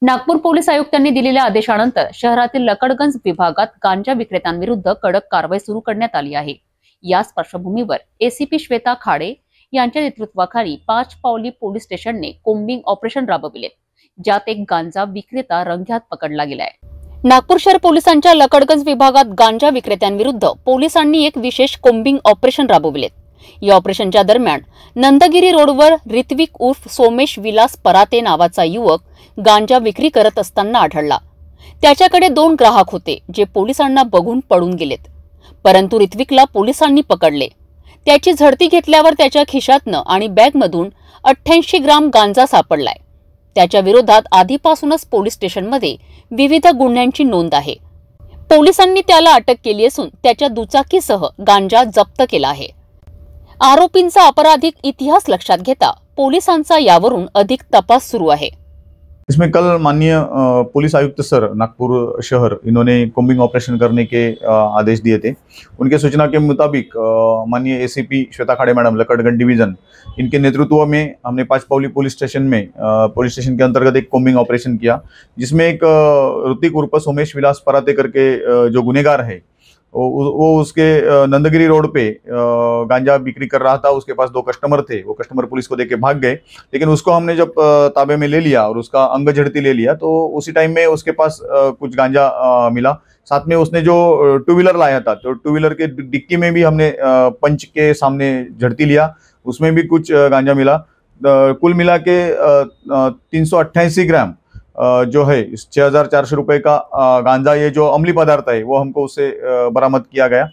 Nagpur police आयुक्तांनी दिलेल्या आदेशानंतर शहरातील लकडगंज विभागात गांजा विक्रेत्यांविरुद्ध कडक कारवाई सुरू करण्यात आली आहे। याच पार्श्वभूमीवर एसीपी श्वेता खाडे यांच्या नेतृत्वाखाली पाचपावली पोलीस स्टेशनने कोम्बिंग ऑपरेशन राबविले, ज्यात एक गांजा विक्रेता रंगेहात पकडला गेलाय। नागपूर शहर पोलिसांच्या लकडगंज विभागात गांजा विक्रेत्यांविरुद्ध पोलिसांनी एक विशेष कोम्बिंग ऑपरेशन राबविले। या ऑपरेशनच्या दरम्यान नंदगिरी रोडवर ऋत्विक उर्फ सोमेश विलास पराते नावाचा युवक गांजा विक्री करत असताना आढळला। त्याच्याकडे 2 ग्राहक होते, जे पोलिसांना बघून पळून गेलेत, परंतु ऋत्विकला पोलिसांनी पकडले। त्याची झडती घेतल्यावर त्याच्या खिशातनं आणि बॅगमधून 88 ग्राम गांजा सापडलाय। त्याच्या विरोधात आधीपासूनच पोलीस स्टेशनमध्ये विविध गुन्ह्यांची नोंद आहे। पोलिसांनी त्याला अटक केली असून त्याच्या दुचाकीसह गांजा जप्त केला आहे। आरोपींचा आपराधिक इतिहास लक्षात घेता पोलिसांचा यावरून अधिक तपास सुरू आहे। इसमें कल माननीय पुलिस आयुक्त सर नागपुर शहर इन्होंने कोम्बिंग ऑपरेशन करने के आदेश दिए थे। उनके सूचना के मुताबिक माननीय एसीपी श्वेता खाड़े मैडम लकडगंज डिवीजन इनके नेतृत्व में हमने पाचपावली पुलिस स्टेशन के अंतर्गत एक कोम्बिंग ऑपरेशन किया, जिसमें एक ऋतिक उर्फ सोमेश विलास पराते करके जो गुनेगार है वो उसके नंदगिरी रोड पे गांजा बिक्री कर रहा था। उसके पास 2 कस्टमर थे, वो कस्टमर पुलिस को देके भाग गए, लेकिन उसको हमने जब ताबे में ले लिया और उसका अंग झड़ती ले लिया तो उसी टाइम में उसके पास कुछ गांजा मिला। साथ में उसने जो 2 व्हीलर लाया था, तो 2 व्हीलर के डिक्की में भी हमने पंच के सामने झड़ती लिया, उसमें भी कुछ गांजा मिला। कुल मिला के 388 ग्राम जो है 6400 रुपए का गांजा, ये जो अम्लीय पदार्थ है वो हमको उससे बरामद किया गया।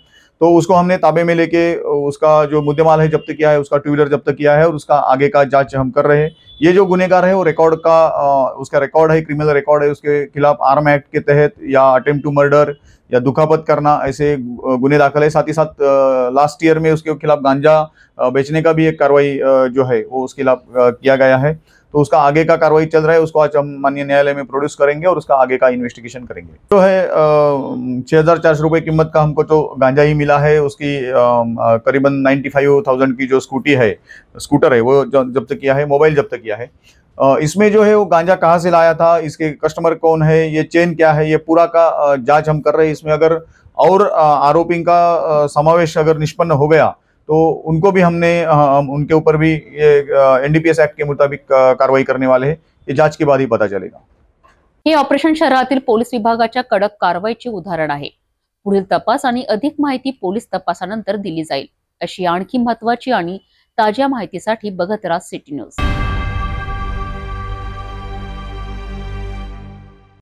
तो उसको हमने ताबे में लेके उसका जो मुद्देमाल है जब्त किया है, उसका 2 व्हीलर जब्त किया है और उसका आगे का जांच हम कर रहे हैं। ये जो गुनेगार है वो उसका रिकॉर्ड है, क्रिमिनल रिकॉर्ड है, उसके खिलाफ आर्म एक्ट के तहत या अटेम्प्ट टू मर्डर या दुखापत करना ऐसे गुने दाखिल है। साथ ही साथ लास्ट ईयर में उसके खिलाफ गांजा बेचने का भी एक कार्रवाई जो है वो उसके खिलाफ किया गया है। तो उसका आगे का कार्रवाई चल रहा है, उसको आज हम माननीय न्यायालय में प्रोड्यूस करेंगे और उसका आगे का इन्वेस्टिगेशन करेंगे। जो है 6400 रुपए कीमत का हमको तो गांजा ही मिला है। उसकी करीबन 95,000 की जो स्कूटर है वो जब्त किया है, मोबाइल जब्त किया है। इसमें जो है वो गांजा कहाँ से लाया था, इसके कस्टमर कौन है, ये चेन क्या है, ये पूरा का जांच हम कर रहे हैं। इसमें अगर और आरोपी का समावेश अगर निष्पन्न हो गया तो उनको भी हमने उनके ऊपर भी ये एनडीपीएस एक्ट के मुताबिक कार्रवाई करने वाले हैं। ये जांच के बाद ही पता चलेगा। हे ऑपरेशन शहरातील पोलीस विभागाच्या कडक कारवाईचे उदाहरण आहे। पुढील तपास आणि अधिक माहिती पोलीस तपासानंतर दिली जाईल। अशी आणखी महत्त्वाची आणि ताज्या माहितीसाठी बघत राहा सिटी न्यूज।